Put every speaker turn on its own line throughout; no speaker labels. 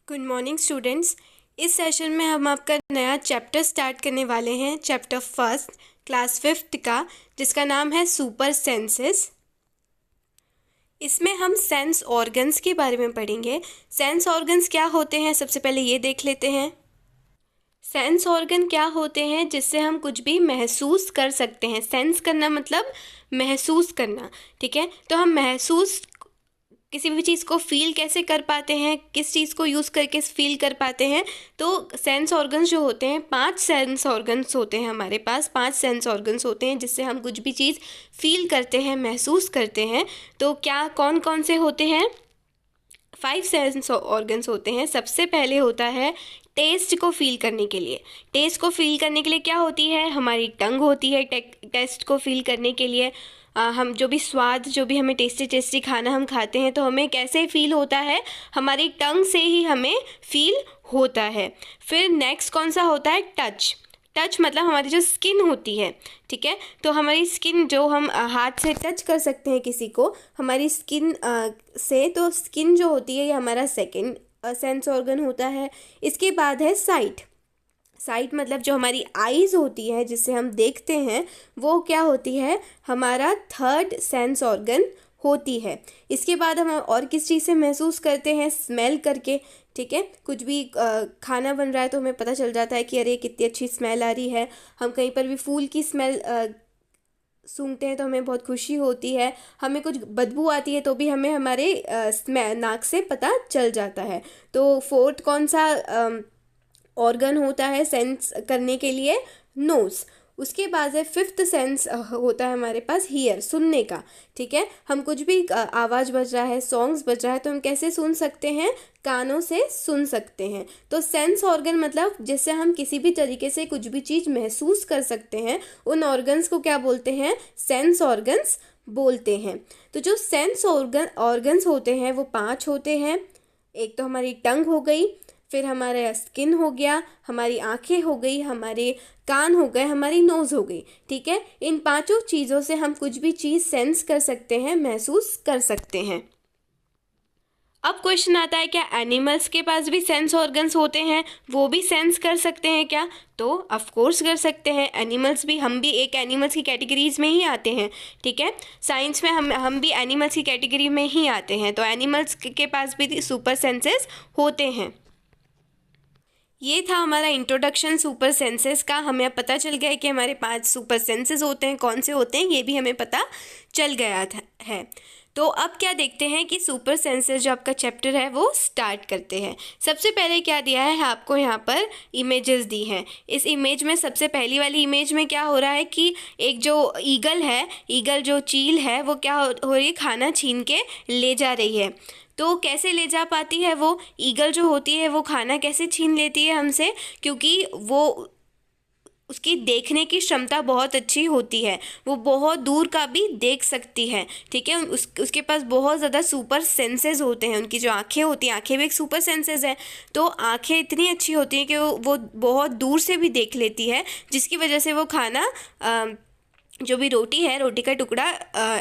Good morning students. इस session में हम आपका नया चैप्टर स्टार्ट करने वाले हैं, चैप्टर फर्स्ट क्लास 5th का, जिसका नाम है सुपर सेंसेस। इसमें हम सेंस ऑर्गन्स के बारे में पढ़ेंगे। सेंस ऑर्गन्स क्या होते हैं, सबसे पहले ये देख लेते हैं। सेंस ऑर्गन क्या होते हैं जिससे हम कुछ भी महसूस कर सकते हैं। सेंस करना मतलब महसूस करना, ठीक है। तो हम महसूस किसी भी चीज़ को फील कैसे कर पाते हैं, किस चीज़ को यूज़ करके फील कर पाते हैं। तो सेंस ऑर्गन्स जो होते हैं, 5 सेंस ऑर्गन्स होते हैं हमारे पास। 5 सेंस ऑर्गन्स होते हैं जिससे हम कुछ भी चीज़ फील करते हैं, महसूस करते हैं। तो क्या कौन कौन से होते हैं? 5 सेंस ऑर्गन्स होते हैं। सबसे पहले होता है टेस्ट को फील करने के लिए। टेस्ट को फील करने के लिए क्या होती है? हमारी टंग होती है टेस्ट को फील करने के लिए। हम जो भी स्वाद, जो भी हमें टेस्टी खाना हम खाते हैं तो हमें कैसे फील होता है? हमारी टंग से ही हमें फील होता है। फिर नेक्स्ट कौन सा होता है? टच। टच मतलब हमारी जो स्किन होती है, ठीक है। तो हमारी स्किन जो हम हाथ से टच कर सकते हैं किसी को, हमारी स्किन से, तो स्किन जो होती है ये हमारा सेकंड सेंस ऑर्गन होता है। इसके बाद है साइट। साइट मतलब जो हमारी आईज़ होती है जिससे हम देखते हैं, वो क्या होती है? हमारा थर्ड सेंस ऑर्गन होती है। इसके बाद हम और किस चीज़ से महसूस करते हैं? स्मेल करके, ठीक है। कुछ भी खाना बन रहा है तो हमें पता चल जाता है कि अरे कितनी अच्छी स्मेल आ रही है। हम कहीं पर भी फूल की स्मेल सूंघते हैं तो हमें बहुत खुशी होती है। हमें कुछ बदबू आती है तो भी हमें हमारे नाक से पता चल जाता है। तो फोर्थ कौन सा ऑर्गन होता है सेंस करने के लिए? नोज़। उसके बाद है फिफ्थ सेंस होता है हमारे पास हियर, सुनने का, ठीक है। हम कुछ भी आवाज़ बज रहा है, सॉन्ग्स बज रहा है तो हम कैसे सुन सकते हैं? कानों से सुन सकते हैं। तो सेंस ऑर्गन मतलब जिससे हम किसी भी तरीके से कुछ भी चीज़ महसूस कर सकते हैं, उन ऑर्गन्स को क्या बोलते हैं? सेंस ऑर्गन्स बोलते हैं। तो जो सेंस ऑर्गन्स होते हैं वो 5 होते हैं। एक तो हमारी टंग हो गई, फिर हमारा स्किन हो गया, हमारी आंखें हो गई, हमारे कान हो गए, हमारी नोज़ हो गई, ठीक है। इन 5 चीज़ों से हम कुछ भी चीज़ सेंस कर सकते हैं, महसूस कर सकते हैं। अब क्वेश्चन आता है, क्या एनिमल्स के पास भी सेंस ऑर्गन्स होते हैं? वो भी सेंस कर सकते हैं क्या? तो ऑफ कोर्स कर सकते हैं। एनिमल्स भी, हम भी एक एनिमल्स की कैटेगरीज में ही आते हैं, ठीक है। साइंस में हम भी एनिमल्स की कैटेगरी में ही आते हैं। तो एनिमल्स के पास भी सुपर सेंसेस होते हैं। ये था हमारा इंट्रोडक्शन सुपर सेंसेस का। हमें अब पता चल गया है कि हमारे 5 सुपर सेंसेस होते हैं। कौन से होते हैं ये भी हमें पता चल गया है। तो अब क्या देखते हैं कि सुपर सेंसेस जो आपका चैप्टर है वो स्टार्ट करते हैं। सबसे पहले क्या दिया है आपको? यहाँ पर इमेजेस दी हैं। इस इमेज में सबसे पहली वाली इमेज में क्या हो रहा है कि एक जो ईगल है, ईगल जो चील है, वो क्या हो रही है? खाना छीन के ले जा रही है। तो कैसे ले जा पाती है वो? ईगल जो होती है वो खाना कैसे छीन लेती है हमसे? क्योंकि वो, उसकी देखने की क्षमता बहुत अच्छी होती है, वो बहुत दूर का भी देख सकती है, ठीक है। उसके पास बहुत ज़्यादा सुपर सेंसेस होते हैं। उनकी जो आँखें होती हैं, आँखें भी एक सुपर सेंसेस है। तो आँखें इतनी अच्छी होती हैं कि वो बहुत दूर से भी देख लेती है, जिसकी वजह से वो खाना जो भी रोटी है, रोटी का टुकड़ा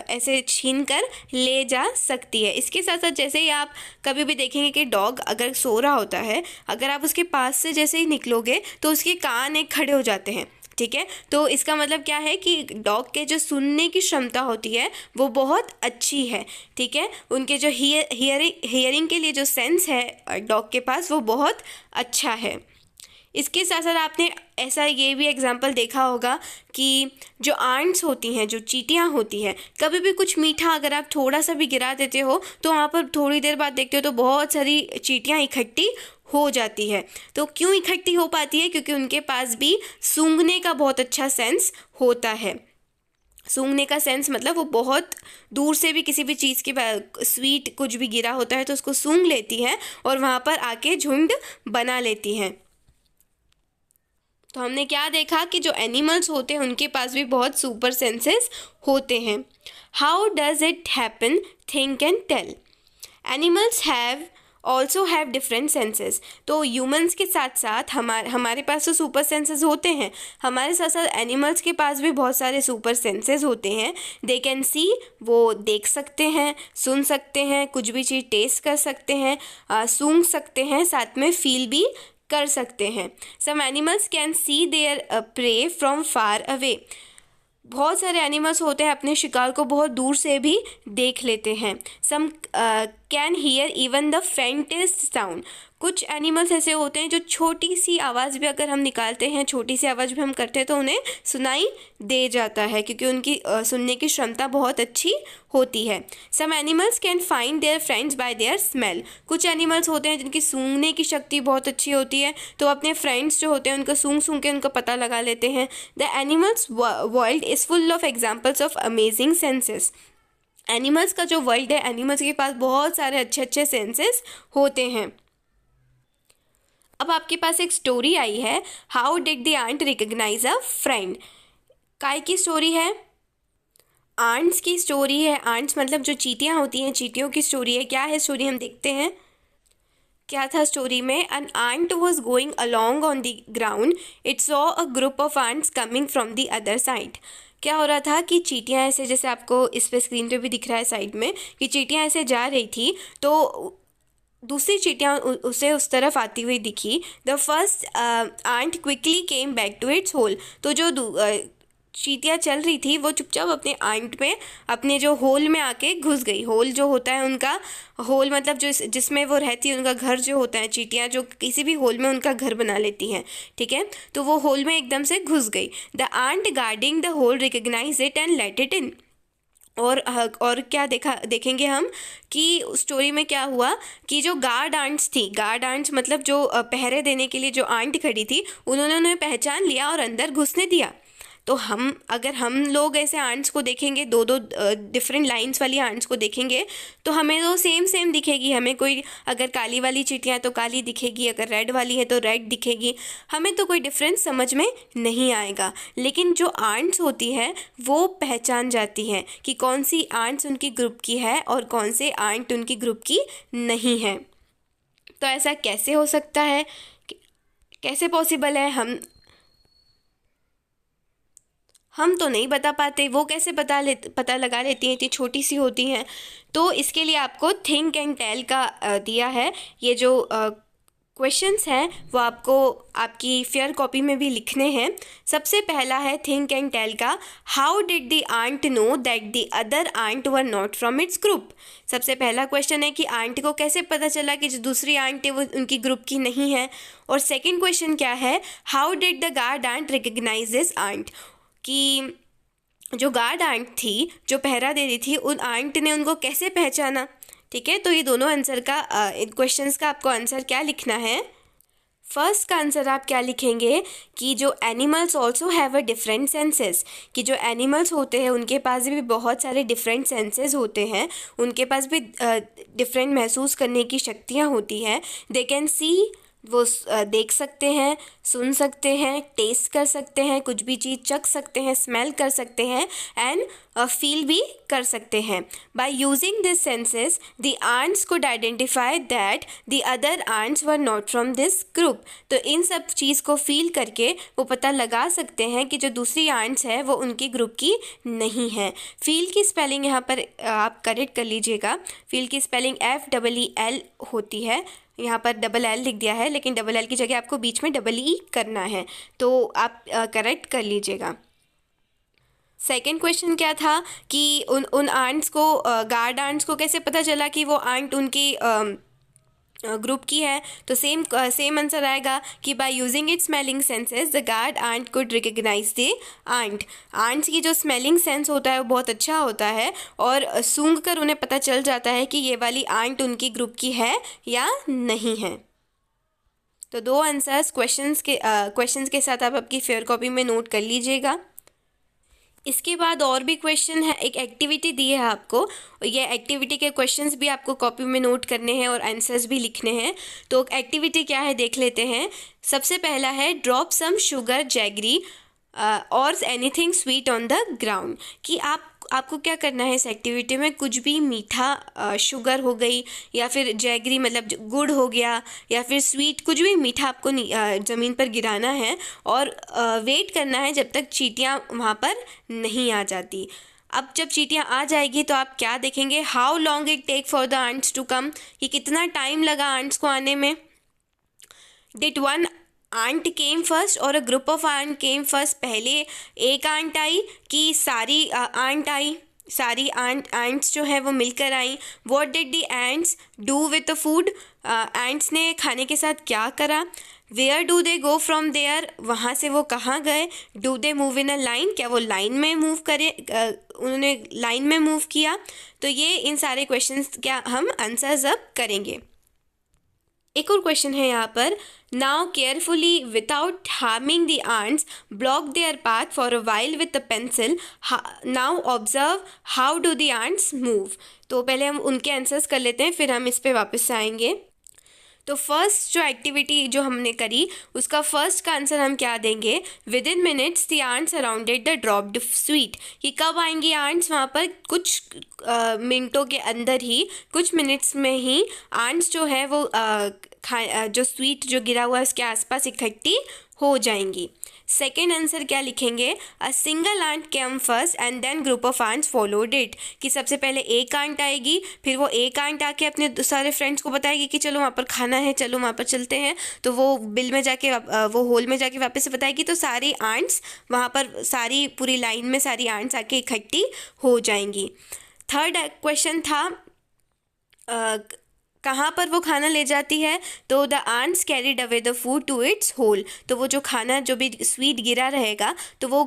ऐसे छीन कर ले जा सकती है। इसके साथ साथ जैसे ही आप कभी भी देखेंगे कि डॉग अगर सो रहा होता है, अगर आप उसके पास से जैसे ही निकलोगे तो उसके कान एक खड़े हो जाते हैं, ठीक है। तो इसका मतलब क्या है कि डॉग के जो सुनने की क्षमता होती है वो बहुत अच्छी है, ठीक है। उनके जो हियरिंग के लिए जो सेंस है डॉग के पास, वो बहुत अच्छा है। इसके साथ साथ आपने ऐसा ये भी एग्जाम्पल देखा होगा कि जो आंट्स होती हैं, जो चींटियाँ होती हैं, कभी भी कुछ मीठा अगर आप थोड़ा सा भी गिरा देते हो तो वहाँ पर थोड़ी देर बाद देखते हो तो बहुत सारी चींटियाँ इकट्ठी हो जाती है। तो क्यों इकट्ठी हो पाती है? क्योंकि उनके पास भी सूंघने का बहुत अच्छा सेंस होता है। सूंघने का सेंस मतलब वो बहुत दूर से भी किसी भी चीज़ की स्वीट कुछ भी गिरा होता है तो उसको सूंघ लेती हैं और वहाँ पर आके झुंड बना लेती हैं। तो हमने क्या देखा कि जो एनिमल्स होते हैं उनके पास भी बहुत सुपर सेंसेस होते हैं। How does it happen? Think and tell. Animals have also have different senses. तो ह्यूमंस के साथ साथ हमारे पास तो सुपर सेंसेस होते हैं, हमारे साथ साथ एनिमल्स के पास भी बहुत सारे सुपर सेंसेस होते हैं। दे कैन सी, वो देख सकते हैं, सुन सकते हैं, कुछ भी चीज़ टेस्ट कर सकते हैं, सूंघ सकते हैं, साथ में फील भी कर सकते हैं। Some animals can see their prey from far away. बहुत सारे एनिमल्स होते हैं अपने शिकार को बहुत दूर से भी देख लेते हैं। Some can hear even the faintest sound. कुछ एनिमल्स ऐसे होते हैं जो छोटी सी आवाज़ भी अगर हम निकालते हैं, छोटी सी आवाज़ भी हम करते हैं तो उन्हें सुनाई दे जाता है, क्योंकि उनकी सुनने की क्षमता बहुत अच्छी होती है। Some animals can find their friends by their smell. कुछ एनिमल्स होते हैं जिनकी सूंघने की शक्ति बहुत अच्छी होती है, तो अपने फ्रेंड्स जो होते हैं उनका सूंघ सूंघ के उनका पता लगा लेते हैं। The animals world is full of examples of amazing senses. Animals का जो वर्ल्ड है, एनिमल्स के पास बहुत सारे अच्छे अच्छे सेंसेस होते हैं। अब आपके पास एक स्टोरी आई है, how did the ant recognize a friend. काय की स्टोरी है? आंट्स की स्टोरी है। आंट्स मतलब जो चींटियाँ होती हैं, चींटियों की स्टोरी है। क्या है स्टोरी, हम देखते हैं क्या था स्टोरी में। An ant was going along on the ground, it saw a group of ants coming from the other side. क्या हो रहा था कि चींटियाँ ऐसे, जैसे आपको इस पे स्क्रीन पे भी दिख रहा है साइड में, कि चींटियाँ ऐसे जा रही थी तो दूसरी चींटियाँ उसे उस तरफ आती हुई दिखी। The first ant quickly came back to its hole. तो जो चींटियाँ चल रही थी वो चुपचाप अपने आंट में, अपने जो होल में आके घुस गई। होल जो होता है उनका, होल मतलब जो जिसमें वो रहती है, उनका घर जो होता है, चींटियाँ जो किसी भी होल में उनका घर बना लेती हैं, ठीक है। तो वो होल में एकदम से घुस गई। The ant guarding the hole recognize it and let it in. और क्या देखेंगे हम कि स्टोरी में क्या हुआ कि जो गार्ड आंट्स थी, गार्ड आंट्स मतलब जो पहरे देने के लिए जो आंट खड़ी थी, उन्होंने उन्हें पहचान लिया और अंदर घुसने दिया। तो अगर हम लोग ऐसे आंट्स को देखेंगे, दो डिफरेंट लाइंस वाली आंट्स को देखेंगे, तो हमें तो सेम दिखेगी। हमें कोई, अगर काली वाली चींटियाँ तो काली दिखेगी, अगर रेड वाली है तो रेड दिखेगी। हमें तो कोई डिफरेंस समझ में नहीं आएगा। लेकिन जो आंट्स होती है वो पहचान जाती हैं कि कौन सी आंट्स उनकी ग्रुप की है और कौन से आंट उनकी ग्रुप की नहीं है। तो ऐसा कैसे हो सकता है, कैसे पॉसिबल है? हम तो नहीं बता पाते, वो कैसे पता लगा लेती हैं, इतनी छोटी सी होती हैं। तो इसके लिए आपको थिंक एंड टेल का दिया है। ये जो क्वेश्चंस हैं वो आपको आपकी फेयर कॉपी में भी लिखने हैं। सबसे पहला है थिंक एंड टेल का, how did the ant know that the other ant were not from its group. सबसे पहला क्वेश्चन है कि आंट को कैसे पता चला कि जो दूसरी आंट है वो उनकी ग्रुप की नहीं है। और सेकेंड क्वेश्चन क्या है, how did the guard ant recognize this ant, कि जो गार्ड आंट थी, जो पहरा दे रही थी, उन आंट ने उनको कैसे पहचाना। ठीक है, तो ये दोनों आंसर का क्वेश्चंस का आपको आंसर क्या लिखना है। फर्स्ट का आंसर आप क्या लिखेंगे कि जो animals also have a different senses, कि जो एनिमल्स होते हैं उनके पास भी बहुत सारे डिफरेंट सेंसेस होते हैं, उनके पास भी डिफरेंट महसूस करने की शक्तियाँ होती हैं। दे कैन सी, वो देख सकते हैं, सुन सकते हैं, टेस्ट कर सकते हैं, कुछ भी चीज़ चख सकते हैं, स्मेल कर सकते हैं, एंड फील भी कर सकते हैं। By using this senses the ants could identify that the other ants were not from this group. तो इन सब चीज़ को फील करके वो पता लगा सकते हैं कि जो दूसरी आंट्स है वो उनकी ग्रुप की नहीं है। फील की स्पेलिंग यहाँ पर आप करेक्ट कर लीजिएगा। फील की स्पेलिंग FEEL होती है, यहाँ पर DL लिख दिया है, लेकिन DL की जगह आपको बीच में EE करना है, तो आप करेक्ट कर लीजिएगा। सेकेंड क्वेश्चन क्या था कि उन आंट्स को, गार्ड आंट्स को कैसे पता चला कि वो आंट उनकी ग्रुप की है। तो सेम आंसर आएगा कि by using it smelling senses the guard ant could recognize the ant. Ants की जो स्मेलिंग सेंस होता है वो बहुत अच्छा होता है और सूंघ कर उन्हें पता चल जाता है कि ये वाली आंट उनकी ग्रुप की है या नहीं है। तो दो आंसर्स क्वेश्चंस के साथ आप आपकी फेयर कॉपी में नोट कर लीजिएगा। इसके बाद और भी क्वेश्चन है, एक एक्टिविटी दी है आपको। ये एक्टिविटी के क्वेश्चंस भी आपको कॉपी में नोट करने हैं और आंसर्स भी लिखने हैं। तो एक्टिविटी क्या है देख लेते हैं। सबसे पहला है ड्रॉप सम शुगर जैगरी और anything sweet on the ground, कि आप आपको क्या करना है इस एक्टिविटी में, कुछ भी मीठा, शुगर हो गई या फिर जैगरी मतलब गुड़ हो गया या फिर स्वीट, कुछ भी मीठा आपको ज़मीन पर गिराना है और वेट करना है जब तक चींटियाँ वहाँ पर नहीं आ जाती। अब जब चींटियाँ आ जाएगी तो आप क्या देखेंगे, how long it take for the ants to come, कि कितना टाइम लगा आंट्स को आने में। Did one ant came first और a group of ant came first, पहले एक आंट आई कि सारी आंट आई, सारी आंट्स जो है वो मिलकर आई। What did the ants do with the food, ants ने खाने के साथ क्या करा। Where do they go from there, वहाँ से वो कहाँ गए। Do they move in a line, क्या वो लाइन में मूव करे, उन्होंने लाइन में मूव किया। तो ये इन सारे क्वेश्चंस क्या हम आंसर्स अब करेंगे। एक और क्वेश्चन है यहाँ पर, now carefully without harming the ants block their path for a while with the pencil, now observe how do the ants move. तो पहले हम उनके आंसर्स कर लेते हैं, फिर हम इस पे वापस आएंगे। तो फर्स्ट जो एक्टिविटी जो हमने करी उसका फर्स्ट का आंसर हम क्या देंगे, within minutes the ants arounded the dropped sweet, कि कब आएंगी आंट्स वहाँ पर, कुछ मिनटों के अंदर ही, कुछ मिनट्स में ही आंट्स जो है वो जो स्वीट जो गिरा हुआ है उसके आसपास इकट्ठी हो जाएंगी। सेकेंड आंसर क्या लिखेंगे, a single ant came first and then group of ants followed it, कि सबसे पहले एक आंट आएगी, फिर वो एक आंट आके अपने सारे फ्रेंड्स को बताएगी कि चलो वहाँ पर खाना है, चलो वहाँ पर चलते हैं। तो वो बिल में जाके वो होल में जाके वापस से बताएगी, तो सारी आंट्स वहाँ पर, सारी पूरी लाइन में सारी आंट्स आके इकट्ठी हो जाएंगी। थर्ड क्वेश्चन था कहाँ पर वो खाना ले जाती है, तो the ants carried away the food to its hole, तो वो जो खाना जो भी स्वीट गिरा रहेगा तो वो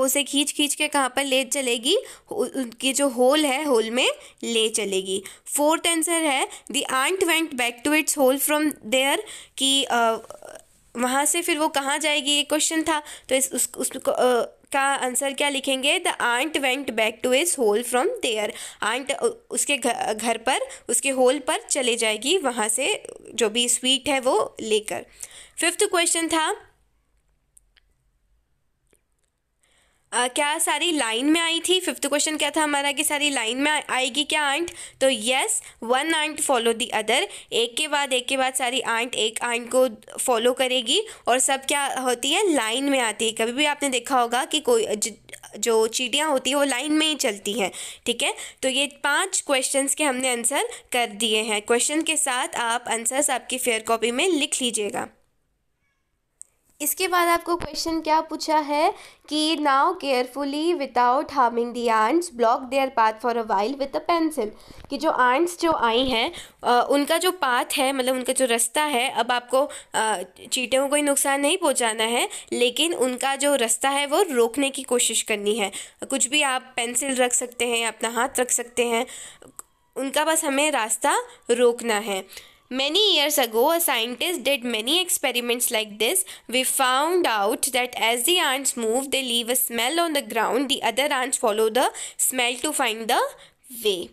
उसे खींच खींच के कहाँ पर ले चलेगी, उनकी जो होल है होल में ले चलेगी। फोर्थ आंसर है the ant went back to its hole from there, कि वहाँ से फिर वो कहाँ जाएगी, ये क्वेश्चन था। तो उसको का आंसर क्या लिखेंगे, the ant went back to its hole from there, ant उसके घर पर, उसके होल पर चले जाएगी वहाँ से जो भी स्वीट है वो लेकर। फिफ्थ क्वेश्चन था क्या सारी लाइन में आई थी। फिफ्थ क्वेश्चन क्या था हमारा, कि सारी लाइन में आएगी क्या आंट, तो yes, one ant follow the other, एक के बाद सारी आंट एक आंट को फॉलो करेगी और सब क्या होती है, लाइन में आती है। कभी भी आपने देखा होगा कि कोई जो चींटियाँ होती है वो लाइन में ही चलती हैं, ठीक है। तो ये 5 क्वेश्चंस के हमने आंसर कर दिए हैं। क्वेश्चन के साथ आप आंसर्स आपकी फेयर कॉपी में लिख लीजिएगा। इसके बाद आपको क्वेश्चन क्या पूछा है कि now carefully without harming the ants block their path for a while with a pencil, कि जो आंट्स जो आई हैं उनका जो पाथ है, मतलब उनका जो रास्ता है, अब आपको चींटियों को कोई नुकसान नहीं पहुंचाना है, लेकिन उनका जो रास्ता है वो रोकने की कोशिश करनी है। कुछ भी आप पेंसिल रख सकते हैं, अपना हाथ रख सकते हैं, उनका बस हमें रास्ता रोकना है। Many years ago, a scientist did many experiments like this. We found out that as the ants move, they leave a smell on the ground. The other ants follow the smell to find the way.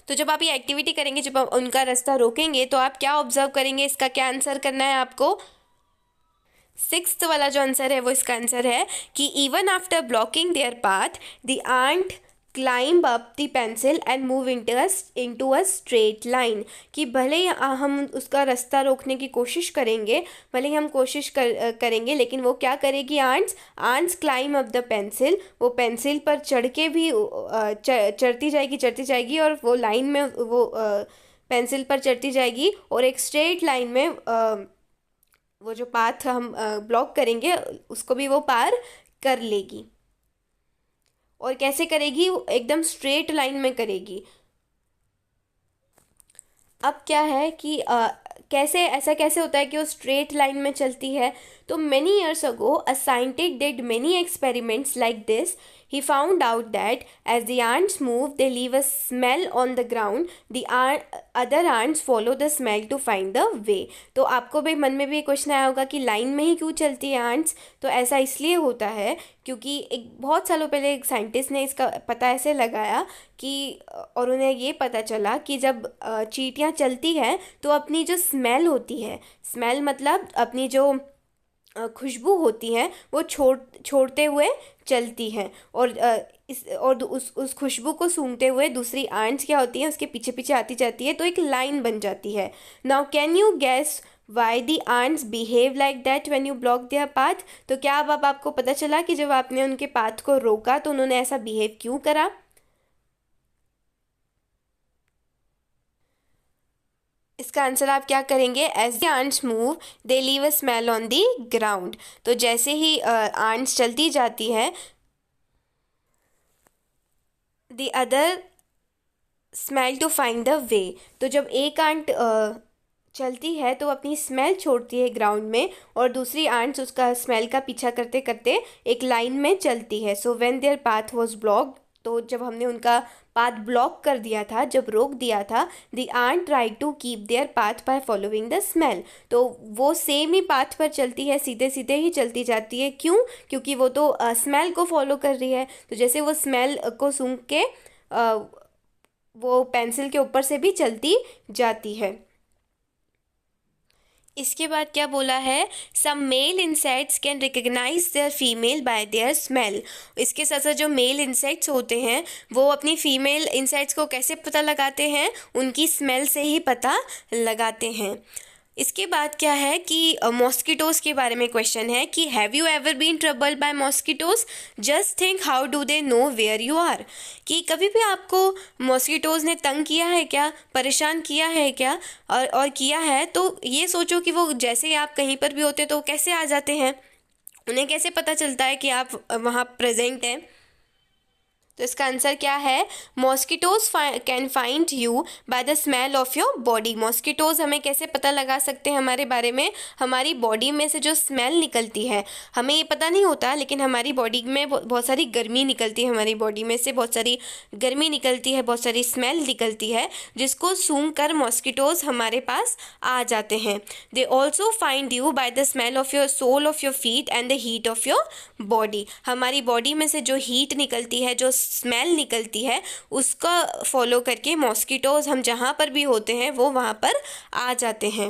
तो जब आप ये activity करेंगे, जब आप उनका रास्ता रोकेंगे, तो आप क्या ऑब्जर्व करेंगे, इसका क्या आंसर करना है आपको। 6th वाला जो आंसर है वो इसका आंसर है कि even after blocking their path the ant climb up the pencil and move into a straight line, कि भले ही हम उसका रास्ता रोकने की कोशिश करेंगे, भले ही हम कोशिश करेंगे, लेकिन वो क्या करेगी, ants climb up the pencil, वो पेंसिल पर चढ़ के भी चढ़ती जाएगी और वो लाइन में वो पेंसिल पर चढ़ती जाएगी और एक स्ट्रेट लाइन में वो जो पाथ हम ब्लॉक करेंगे उसको भी वो पार कर लेगी। और कैसे करेगी, एकदम स्ट्रेट लाइन में करेगी। अब क्या है कि ऐसा कैसे होता है कि वो स्ट्रेट लाइन में चलती है, तो many years ago a scientist did many experiments like this. He found out that as the ants move, they leave a smell on the ground. The other ants follow the smell to find the way. तो आपको भी मन में भी एक question आया होगा कि लाइन में ही क्यों चलती है आंट्स। तो ऐसा इसलिए होता है क्योंकि एक बहुत सालों पहले एक साइंटिस्ट ने इसका पता ऐसे लगाया कि और उन्हें ये पता चला कि जब चींटियाँ चलती हैं तो अपनी जो स्मेल होती है, स्मेल मतलब अपनी जो खुशबू होती है वो छोड़ते हुए चलती हैं, और उस खुशबू को सूंघते हुए दूसरी आंट्स क्या होती हैं, उसके पीछे पीछे आती जाती है, तो एक लाइन बन जाती है। Now can you guess why the ants behave like that when you block their path. तो क्या अब आपको पता चला कि जब आपने उनके पाथ को रोका तो उन्होंने ऐसा बिहेव क्यों करा। इसका आंसर आप क्या करेंगे, as the ants move they leave a smell on the ground. तो जैसे ही आंट्स चलती जाती है, the other smell to find the way. तो जब एक आंट चलती है तो अपनी स्मेल छोड़ती है ग्राउंड में, और दूसरी आंट्स उसका स्मेल का पीछा करते करते एक लाइन में चलती है। So when there path was blocked, तो जब हमने उनका पाथ ब्लॉक कर दिया था, जब रोक दिया था, the ant try to keep their path by following the smell. तो वो सेम ही पाथ पर चलती है, सीधे सीधे ही चलती जाती है। क्यों? क्योंकि वो तो स्मेल को फॉलो कर रही है। तो जैसे वो स्मेल को सूंघ के वो पेंसिल के ऊपर से भी चलती जाती है। इसके बाद क्या बोला है, some male insects can recognise their female by their smell. इसके साथ साथ जो मेल इंसेक्ट्स होते हैं वो अपनी फीमेल इंसेक्ट्स को कैसे पता लगाते हैं, उनकी स्मेल से ही पता लगाते हैं। इसके बाद क्या है कि मॉस्किटोज़ के बारे में क्वेश्चन है कि have you ever been troubled by mosquitoes, just think how do they know where you are. कि कभी भी आपको मॉस्किटोज़ ने तंग किया है क्या, परेशान किया है क्या, और किया है तो ये सोचो कि वो जैसे ही आप कहीं पर भी होते तो कैसे आ जाते हैं, उन्हें कैसे पता चलता है कि आप वहाँ प्रेजेंट हैं। तो इसका आंसर क्या है, mosquitoes can find you by the smell of your body. Mosquitoes हमें कैसे पता लगा सकते हैं हमारे बारे में, हमारी बॉडी में से जो स्मेल निकलती है, हमें ये पता नहीं होता लेकिन हमारी बॉडी में बहुत सारी गर्मी निकलती है, हमारी बॉडी में से बहुत सारी गर्मी निकलती है, बहुत सारी स्मेल निकलती है, जिसको सूंघ कर मॉस्किटोज हमारे पास आ जाते हैं। They also find you by the smell of your sole of your feet and the heat of your body. हमारी बॉडी में से जो हीट निकलती है, जो स्मेल निकलती है, उसका फॉलो करके मॉस्किटोज हम जहाँ पर भी होते हैं वो वहाँ पर आ जाते हैं।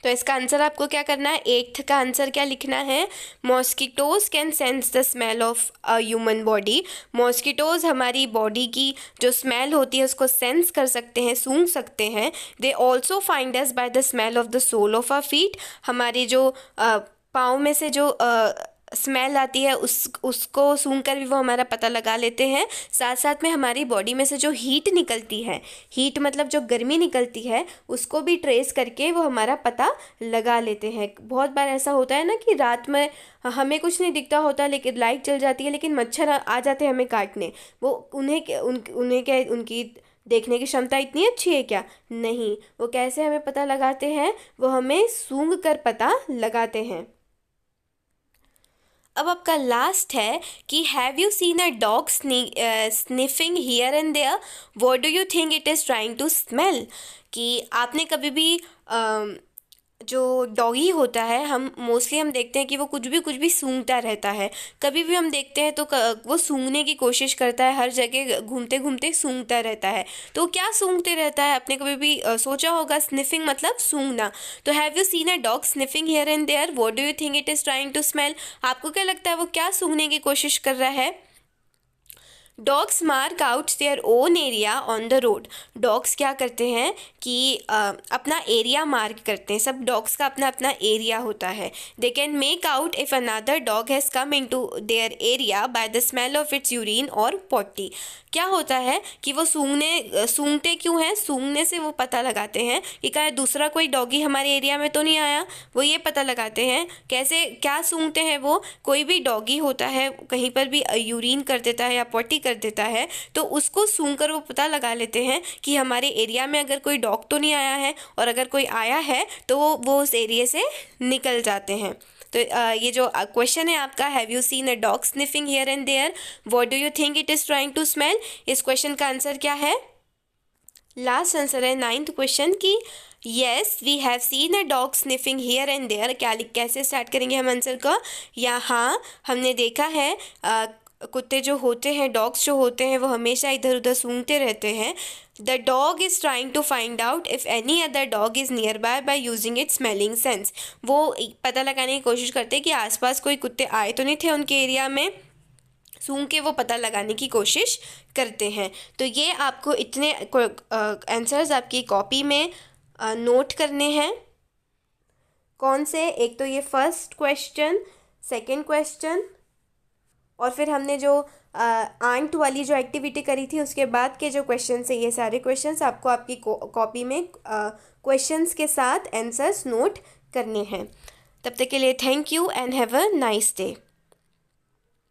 तो इसका आंसर आपको क्या करना है, 8th का आंसर क्या लिखना है, mosquitoes can sense the smell of a human body. Mosquitoes हमारी बॉडी की जो स्मेल होती है उसको सेंस कर सकते हैं, सूंघ सकते हैं। They also find us by the smell of the sole of our feet. हमारी जो पाँव में से जो स्मेल आती है उसको सूंघ कर भी वो हमारा पता लगा लेते हैं। साथ साथ में हमारी बॉडी में से जो हीट निकलती है, हीट मतलब जो गर्मी निकलती है, उसको भी ट्रेस करके वो हमारा पता लगा लेते हैं। बहुत बार ऐसा होता है ना कि रात में हमें कुछ नहीं दिखता होता लेकिन लाइट चल जाती है, लेकिन मच्छर आ जाते हैं हमें काटने। वो उन्हें क्या उनकी देखने की क्षमता इतनी अच्छी है क्या? नहीं। वो कैसे हमें पता लगाते हैं, वो हमें सूंघ कर पता लगाते हैं। अब आपका लास्ट है कि have you seen a dog sniffing here and there, what do you think it is trying to smell. कि आपने कभी भी जो डॉगी होता है, हम देखते हैं कि वो कुछ भी सूंघता रहता है। कभी भी हम देखते हैं तो वो सूंघने की कोशिश करता है, हर जगह घूमते घूमते सूंघता रहता है। तो क्या सूंघते रहता है, आपने कभी भी सोचा होगा, स्निफिंग मतलब सूंघना। तो have you seen a dog sniffing here and there, what do you think it is trying to smell. आपको क्या लगता है वो क्या सूंघने की कोशिश कर रहा है। Dogs mark out their own area on the road. Dogs क्या करते हैं कि अपना एरिया मार्क करते हैं। सब डॉग्स का अपना अपना एरिया होता है। They can make out if another dog has come into their area bye the smell of its urine और पॉटी। क्या होता है कि वो सूंघते क्यों हैं, सूंघने से वो पता लगाते हैं कि क्या दूसरा कोई डॉगी हमारे एरिया में तो नहीं आया। वो ये पता लगाते हैं। कैसे, क्या सूंघते हैं वो, कोई भी डॉगी होता है कहीं पर भी यूरिन कर देता है या पॉटी कर देता है तो उसको सूंघकर वो पता लगा लेते हैं कि हमारे एरिया में अगर कोई डॉग तो नहीं आया है, और अगर कोई आया है तो वो उस एरिया से निकल जाते हैं। तो ये जो क्वेश्चन है आपका, have you seen a dog sniffing here and there, what do you think it is trying to smell. इस क्वेश्चन का आंसर क्या है, लास्ट आंसर है 9th क्वेश्चन की yes we have seen a dog sniffing here and there. क्या कैसे start करेंगे हम आंसर का, या हाँ हमने देखा है कुत्ते जो होते हैं, डॉग्स जो होते हैं, वो हमेशा इधर उधर सूंघते रहते हैं। The dog is trying to find out if any other dog is near by using its smelling sense. वो पता लगाने की कोशिश करते हैं कि आसपास कोई कुत्ते आए तो नहीं थे उनके एरिया में, सूंघ के वो पता लगाने की कोशिश करते हैं। तो ये आपको इतने आंसर्स आपकी कॉपी में नोट करने हैं। कौन से? एक तो ये फर्स्ट क्वेश्चन, सेकंड क्वेश्चन, और फिर हमने जो आंट वाली जो एक्टिविटी करी थी उसके बाद के जो क्वेश्चन है, ये सारे क्वेश्चंस आपको आपकी कॉपी में क्वेश्चंस के साथ आंसर्स नोट करने हैं। तब तक के लिए thank you and have a nice day.